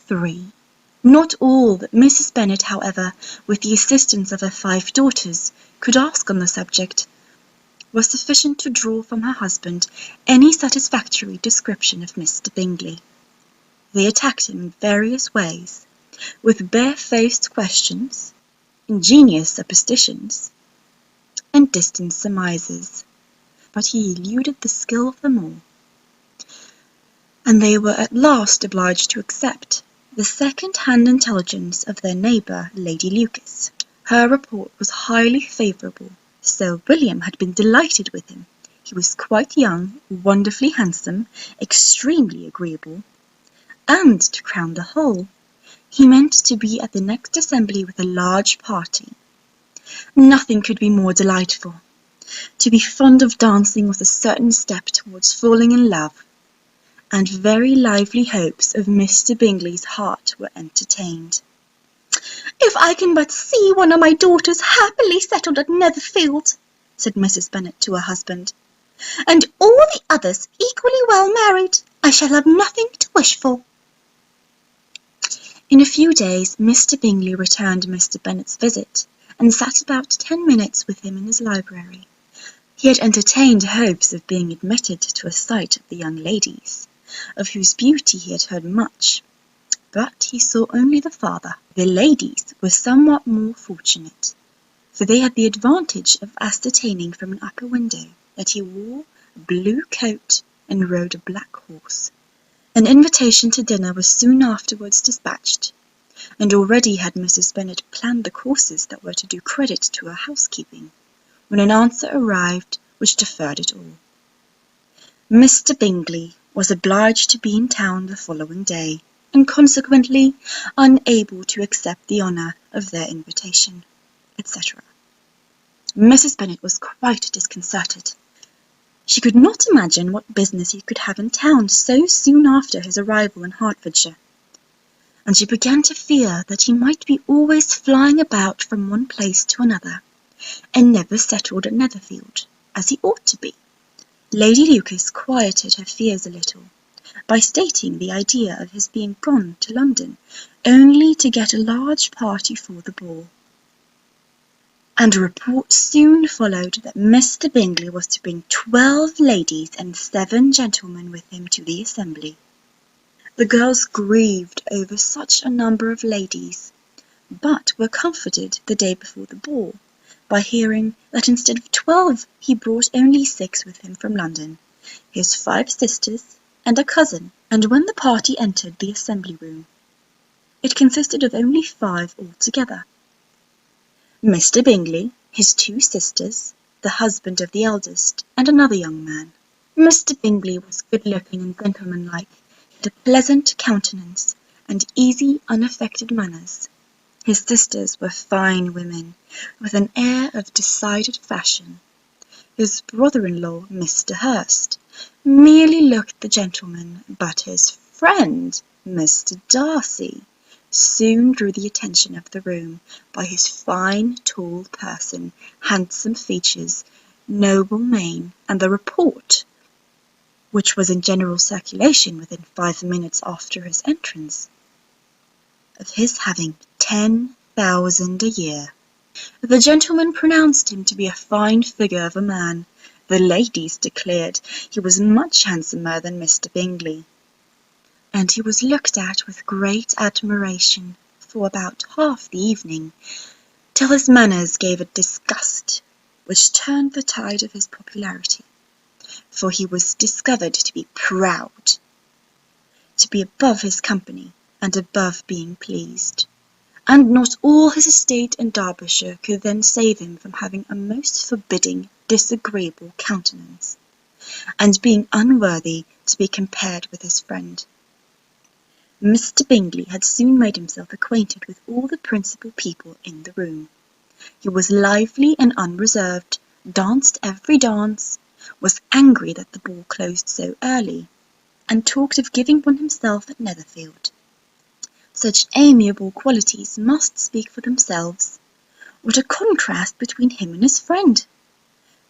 3. Not all that Mrs. Bennet, however, with the assistance of her 5 daughters, could ask on the subject, was sufficient to draw from her husband any satisfactory description of Mr. Bingley. They attacked him in various ways, with bare-faced questions, ingenious suppositions, and distant surmises, but he eluded the skill of them all, and they were at last obliged to accept the second-hand intelligence of their neighbour, Lady Lucas. Her report was highly favourable. Sir William had been delighted with him. He was quite young, wonderfully handsome, extremely agreeable, and, to crown the whole, he meant to be at the next assembly with a large party. Nothing could be more delightful. To be fond of dancing was a certain step towards falling in love, and very lively hopes of Mr. Bingley's heart were entertained. "If I can but see one of my daughters happily settled at Netherfield," said Mrs. Bennet to her husband, "and all the others equally well married, I shall have nothing to wish for." In a few days Mr. Bingley returned Mr. Bennet's visit, and sat about 10 minutes with him in his library. He had entertained hopes of being admitted to a sight of the young ladies, of whose beauty he had heard much, but he saw only the father. The ladies were somewhat more fortunate, for they had the advantage of ascertaining from an upper window that he wore a blue coat and rode a black horse. An invitation to dinner was soon afterwards dispatched, and already had Mrs. Bennet planned the courses that were to do credit to her housekeeping, when an answer arrived which deferred it all. Mr. Bingley was obliged to be in town the following day, and consequently unable to accept the honour of their invitation, etc. Mrs. Bennet was quite disconcerted. She could not imagine what business he could have in town so soon after his arrival in Hertfordshire, and she began to fear that he might be always flying about from one place to another, and never settled at Netherfield, as he ought to be. Lady Lucas quieted her fears a little, by stating the idea of his being gone to London only to get a large party for the ball, and a report soon followed that Mr. Bingley was to bring 12 ladies and 7 gentlemen with him to the assembly. The girls grieved over such a number of ladies, but were comforted the day before the ball by hearing that instead of 12 he brought only 6 with him from London, his 5 sisters and a cousin, and when the party entered the assembly room, it consisted of only 5 altogether. Mr. Bingley, his 2 sisters, the husband of the eldest, and another young man. Mr. Bingley was good-looking and gentlemanlike. He had a pleasant countenance and easy, unaffected manners. His sisters were fine women, with an air of decided fashion. His brother-in-law, Mr. Hurst, merely looked the gentleman, but his friend, Mr. Darcy, soon drew the attention of the room by his fine, tall person, handsome features, noble mien, and the report, which was in general circulation within 5 minutes after his entrance, of his having 10,000 a year. The gentlemen pronounced him to be a fine figure of a man. The ladies declared he was much handsomer than Mr. Bingley, and he was looked at with great admiration for about half the evening, till his manners gave a disgust which turned the tide of his popularity, for he was discovered to be proud, to be above his company, and above being pleased, and not all his estate in Derbyshire could then save him from having a most forbidding, disagreeable countenance, and being unworthy to be compared with his friend. Mr. Bingley had soon made himself acquainted with all the principal people in the room. He was lively and unreserved, danced every dance, was angry that the ball closed so early, and talked of giving one himself at Netherfield. Such amiable qualities must speak for themselves. What a contrast between him and his friend!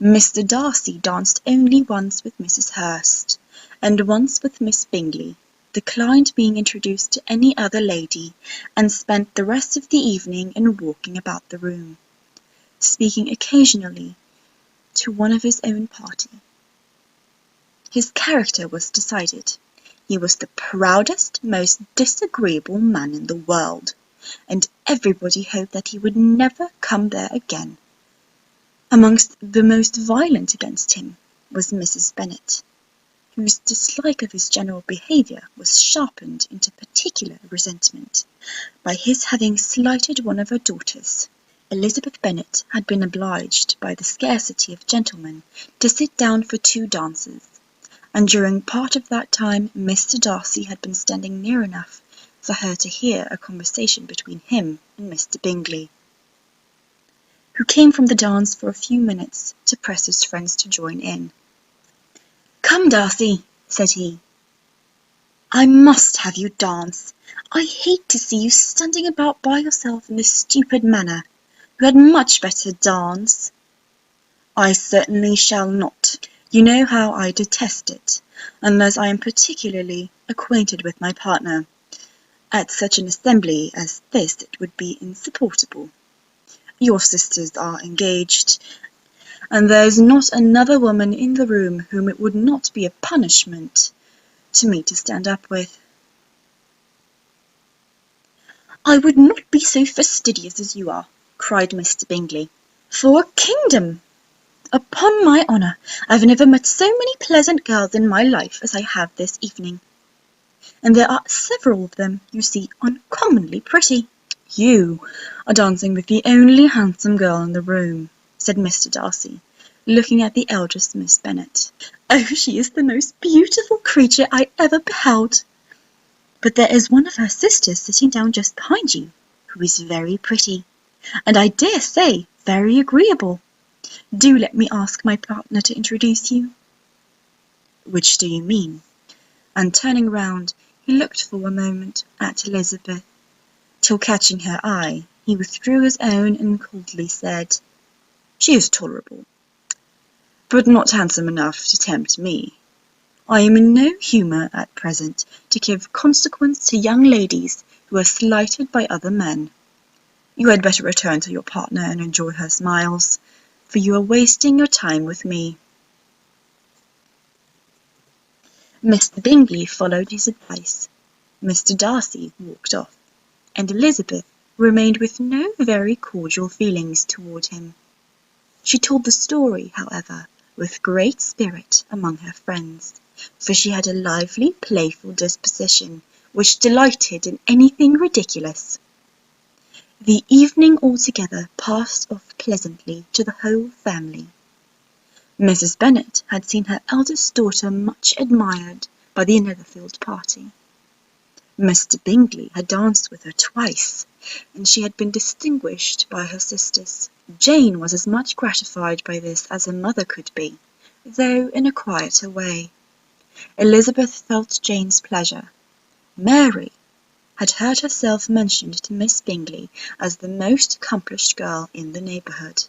Mr. Darcy danced only once with Mrs. Hurst, and once with Miss Bingley, declined being introduced to any other lady, and spent the rest of the evening in walking about the room, speaking occasionally to one of his own party. His character was decided. He was the proudest, most disagreeable man in the world, and everybody hoped that he would never come there again. Amongst the most violent against him was Mrs. Bennet, whose dislike of his general behaviour was sharpened into particular resentment by his having slighted one of her daughters. Elizabeth Bennet had been obliged by the scarcity of gentlemen to sit down for 2 dances, and during part of that time Mr. Darcy had been standing near enough for her to hear a conversation between him and Mr. Bingley, who came from the dance for a few minutes to press his friends to join in. "Come, Darcy," said he, "I must have you dance. I hate to see you standing about by yourself in this stupid manner. You had much better dance." "I certainly shall not. You know how I detest it, unless I am particularly acquainted with my partner. At such an assembly as this it would be insupportable. Your sisters are engaged, and there is not another woman in the room whom it would not be a punishment to me to stand up with." "I would not be so fastidious as you are," cried Mr. Bingley, "for a kingdom! Upon my honour, I've never met so many pleasant girls in my life as I have this evening, and there are several of them, you see, uncommonly pretty." "You are dancing with the only handsome girl in the room," said Mr. Darcy, looking at the eldest Miss Bennet. "Oh, she is the most beautiful creature I ever beheld. But there is one of her sisters sitting down just behind you, who is very pretty, and I dare say very agreeable. Do let me ask my partner to introduce you." "Which do you mean?" And turning round, he looked for a moment at Elizabeth, till catching her eye, he withdrew his own and coldly said, "She is tolerable, but not handsome enough to tempt me. I am in no humour at present to give consequence to young ladies who are slighted by other men. You had better return to your partner and enjoy her smiles, for you are wasting your time with me." Mr. Bingley followed his advice. Mr. Darcy walked off, and Elizabeth remained with no very cordial feelings toward him. She told the story, however, with great spirit among her friends, for she had a lively, playful disposition, which delighted in anything ridiculous. The evening altogether passed off pleasantly to the whole family. Mrs. Bennet had seen her eldest daughter much admired by the Netherfield party. Mr. Bingley had danced with her twice, and she had been distinguished by her sisters. Jane was as much gratified by this as her mother could be, though in a quieter way. Elizabeth felt Jane's pleasure. Mary had heard herself mentioned to Miss Bingley as the most accomplished girl in the neighbourhood,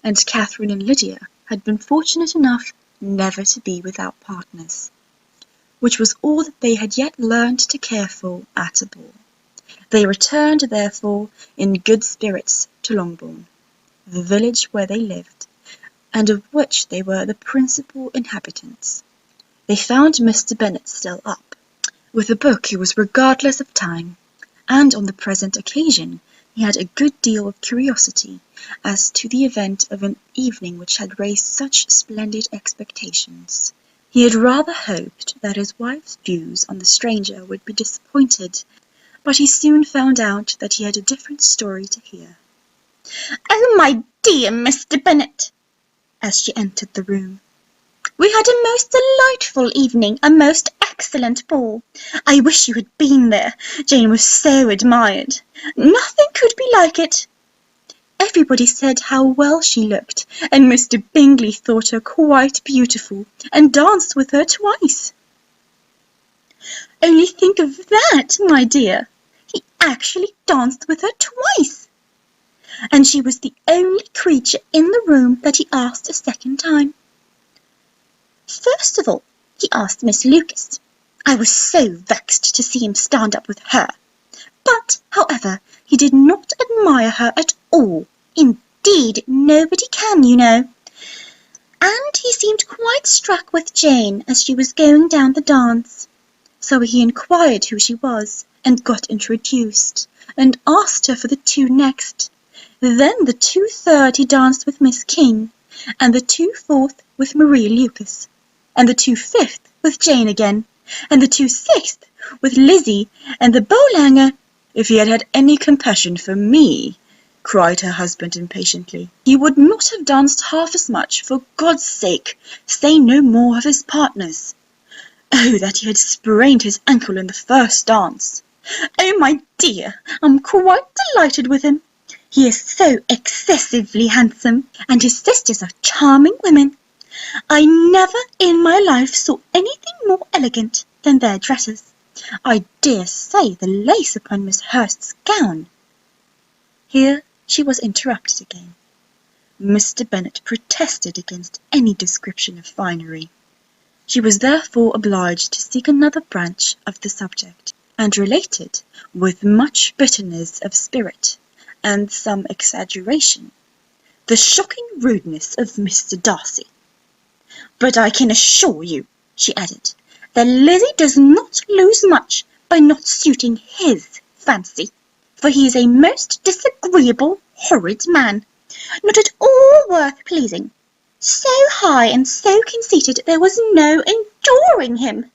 and Catherine and Lydia had been fortunate enough never to be without partners, which was all that they had yet learned to care for at a ball. They returned, therefore, in good spirits to Longbourn, the village where they lived, and of which they were the principal inhabitants. They found Mr. Bennet still up. With a book he was regardless of time, and on the present occasion he had a good deal of curiosity as to the event of an evening which had raised such splendid expectations. He had rather hoped that his wife's views on the stranger would be disappointed, but he soon found out that he had a different story to hear. "Oh, my dear Mr. Bennet," as she entered the room, "we had a most delightful evening, a most excellent ball. I wish you had been there. Jane was so admired. Nothing could be like it. Everybody said how well she looked, and Mr. Bingley thought her quite beautiful, and danced with her twice. Only think of that, my dear! He actually danced with her twice, and she was the only creature in the room that he asked a second time. First of all, he asked Miss Lucas, I was so vexed to see him stand up with her. But, however, he did not admire her at all. Indeed, nobody can, you know. And he seemed quite struck with Jane as she was going down the dance. So he inquired who she was, and got introduced, and asked her for the two next. Then the 2/3 he danced with Miss King, and the 2/4 with Maria Lucas, and the 2/5 with Jane again, and the 2/6 with Lizzie, and the Boulanger. If he had had any compassion for me, cried her husband impatiently, he would not have danced half as much. For God's sake, say no more of his partners. Oh, that he had sprained his ankle in the first dance! Oh, my dear, I'm quite delighted with him. He is so excessively handsome, and his sisters are charming women. I never in my life saw anything more elegant than their dresses. I dare say the lace upon Miss Hurst's gown—" Here she was interrupted again. Mr. Bennet protested against any description of finery. She was therefore obliged to seek another branch of the subject, and related, with much bitterness of spirit, and some exaggeration, the shocking rudeness of Mr. Darcy. "But I can assure you," she added, "that Lizzie does not lose much by not suiting his fancy, for he is a most disagreeable, horrid man, not at all worth pleasing, so high and so conceited there was no enduring him.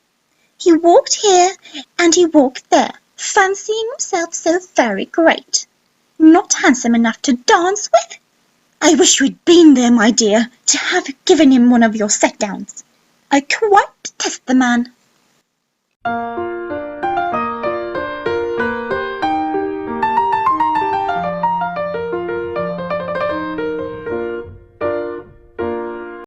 He walked here and he walked there, fancying himself so very great, not handsome enough to dance with. I wish you had been there, my dear, to have given him one of your set-downs. I quite detest the man."